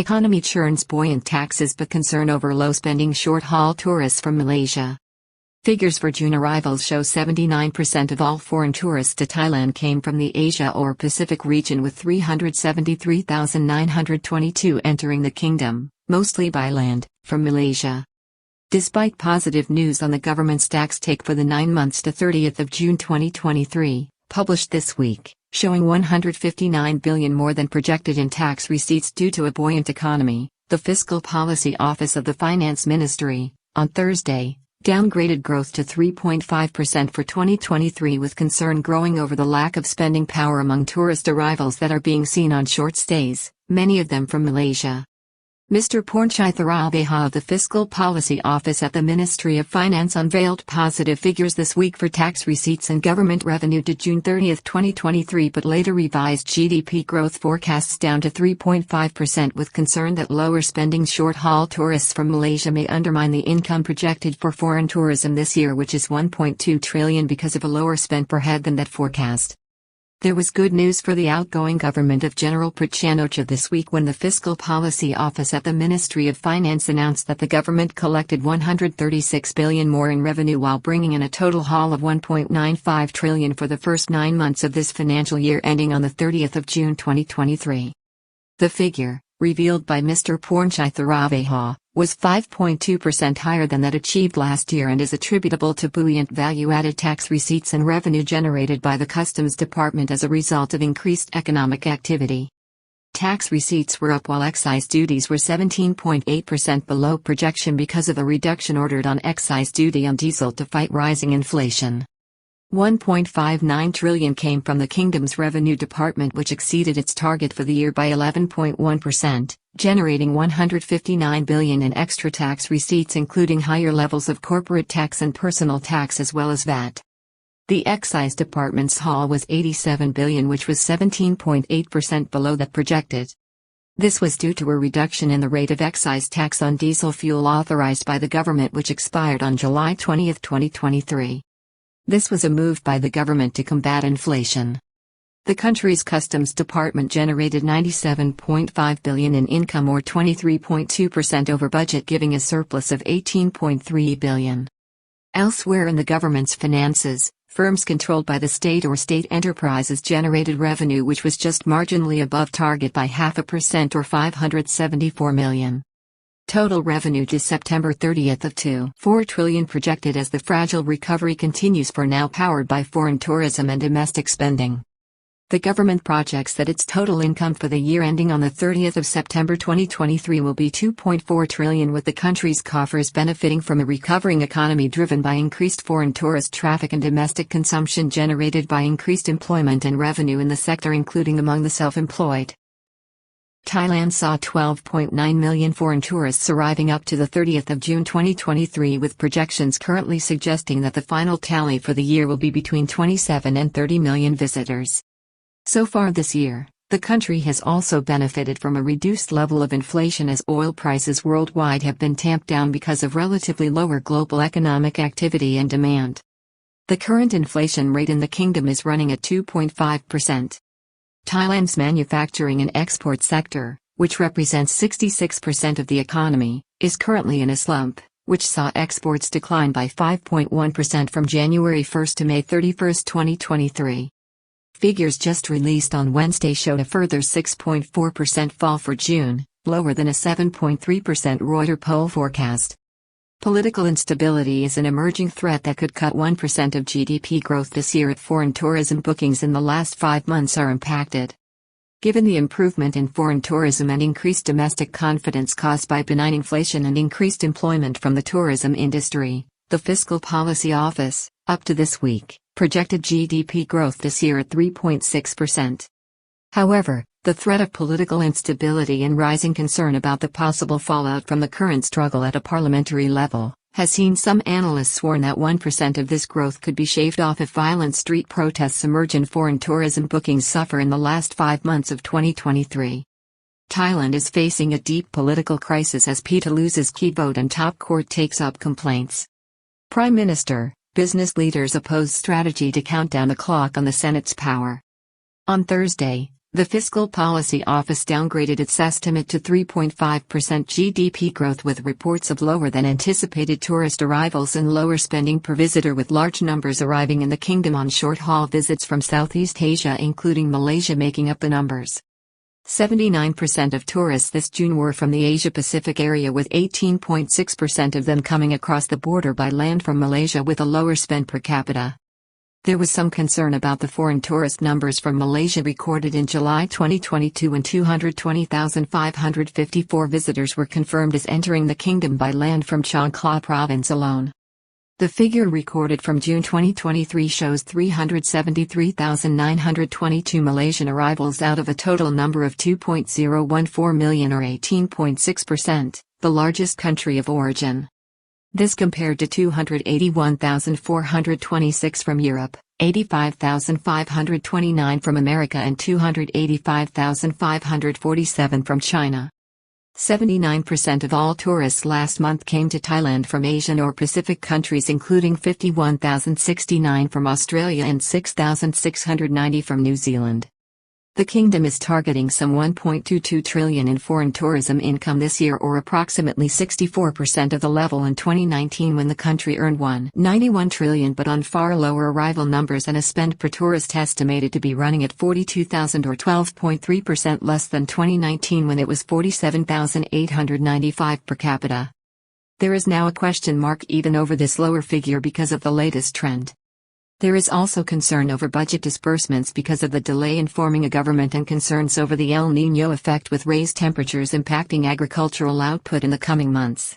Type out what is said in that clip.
Economy churns buoyant taxes but concern over low-spending short-haul tourists from Malaysia. Figures for June arrivals show 79% of all foreign tourists to Thailand came from the Asia or Pacific region, with 373,922 entering the kingdom, mostly by land, from Malaysia. Despite positive news on the government's tax take for the 9 months to 30th of June 2023, published this week, showing 159 billion more than projected in tax receipts due to a buoyant economy, the Fiscal Policy Office of the Finance Ministry, on Thursday, downgraded growth to 3.5% for 2023, with concern growing over the lack of spending power among tourist arrivals that are being seen on short stays, many of them from Malaysia. Mr. Pornchai Tharaveha of the Fiscal Policy Office at the Ministry of Finance unveiled positive figures this week for tax receipts and government revenue to June 30, 2023, but later revised GDP growth forecasts down to 3.5%, with concern that lower spending short-haul tourists from Malaysia may undermine the income projected for foreign tourism this year, which is 1.2 trillion, because of a lower spend per head than that forecast. There was good news for the outgoing government of General Prasetya this week when the Fiscal Policy Office at the Ministry of Finance announced that the government collected 136 billion more in revenue, while bringing in a total haul of 1.95 trillion for the first 9 months of this financial year ending on the 30th of June 2023. The figure, revealed by Mr. Pornchai Tharaveha, was 5.2% higher than that achieved last year and is attributable to buoyant value-added tax receipts and revenue generated by the Customs Department as a result of increased economic activity. Tax receipts were up while excise duties were 17.8% below projection because of a reduction ordered on excise duty on diesel to fight rising inflation. 1.59 trillion came from the Kingdom's Revenue Department, which exceeded its target for the year by 11.1%, generating 159 billion in extra tax receipts, including higher levels of corporate tax and personal tax as well as VAT. The Excise Department's haul was 87 billion, which was 17.8% below that projected. This was due to a reduction in the rate of excise tax on diesel fuel authorized by the government, which expired on July 20, 2023. This was a move by the government to combat inflation. The country's Customs Department generated 97.5 billion in income, or 23.2% over budget, giving a surplus of 18.3 billion. Elsewhere in the government's finances, firms controlled by the state or state enterprises generated revenue which was just marginally above target by 0.5% or 574 million. Total revenue to September 30 of 2.4 trillion projected as the fragile recovery continues, for now powered by foreign tourism and domestic spending. The government projects that its total income for the year ending on the 30th of September 2023 will be 2.4 trillion, with the country's coffers benefiting from a recovering economy driven by increased foreign tourist traffic and domestic consumption generated by increased employment and revenue in the sector, including among the self-employed. Thailand saw 12.9 million foreign tourists arriving up to the 30th of June 2023, with projections currently suggesting that the final tally for the year will be between 27 and 30 million visitors. So far this year, the country has also benefited from a reduced level of inflation as oil prices worldwide have been tamped down because of relatively lower global economic activity and demand. The current inflation rate in the kingdom is running at 2.5%. Thailand's manufacturing and export sector, which represents 66% of the economy, is currently in a slump, which saw exports decline by 5.1% from January 1 to May 31, 2023. Figures just released on Wednesday showed a further 6.4% fall for June, lower than a 7.3% Reuters poll forecast. Political instability is an emerging threat that could cut 1% of GDP growth this year if foreign tourism bookings in the last 5 months are impacted. Given the improvement in foreign tourism and increased domestic confidence caused by benign inflation and increased employment from the tourism industry, the Fiscal Policy Office, up to this week, projected GDP growth this year at 3.6%. However, the threat of political instability and rising concern about the possible fallout from the current struggle at a parliamentary level has seen some analysts warn that 1% of this growth could be shaved off if violent street protests emerge and foreign tourism bookings suffer in the last 5 months of 2023. Thailand is facing a deep political crisis as PETA loses key vote and top court takes up complaints. Prime Minister, business leaders oppose strategy to count down the clock on the Senate's power. On Thursday, The Fiscal Policy Office downgraded its estimate to 3.5% GDP growth with reports of lower than anticipated tourist arrivals and lower spending per visitor, with large numbers arriving in the kingdom on short-haul visits from Southeast Asia, including Malaysia, making up the numbers. 79% of tourists this June were from the Asia-Pacific area, with 18.6% of them coming across the border by land from Malaysia with a lower spend per capita. There was some concern about the foreign tourist numbers from Malaysia recorded in July 2022, when 220,554 visitors were confirmed as entering the kingdom by land from Chankla province alone. The figure recorded from June 2023 shows 373,922 Malaysian arrivals out of a total number of 2.014 million, or 18.6%, the largest country of origin. This compared to 281,426 from Europe, 85,529 from America and 285,547 from China. 79% of all tourists last month came to Thailand from Asian or Pacific countries, including 51,069 from Australia and 6,690 from New Zealand. The kingdom is targeting some 1.22 trillion in foreign tourism income this year, or approximately 64% of the level in 2019 when the country earned 1.91 trillion, but on far lower arrival numbers and a spend per tourist estimated to be running at 42,000, or 12.3% less than 2019 when it was 47,895 per capita. There is now a question mark even over this lower figure because of the latest trend. There is also concern over budget disbursements because of the delay in forming a government and concerns over the El Niño effect, with raised temperatures impacting agricultural output in the coming months.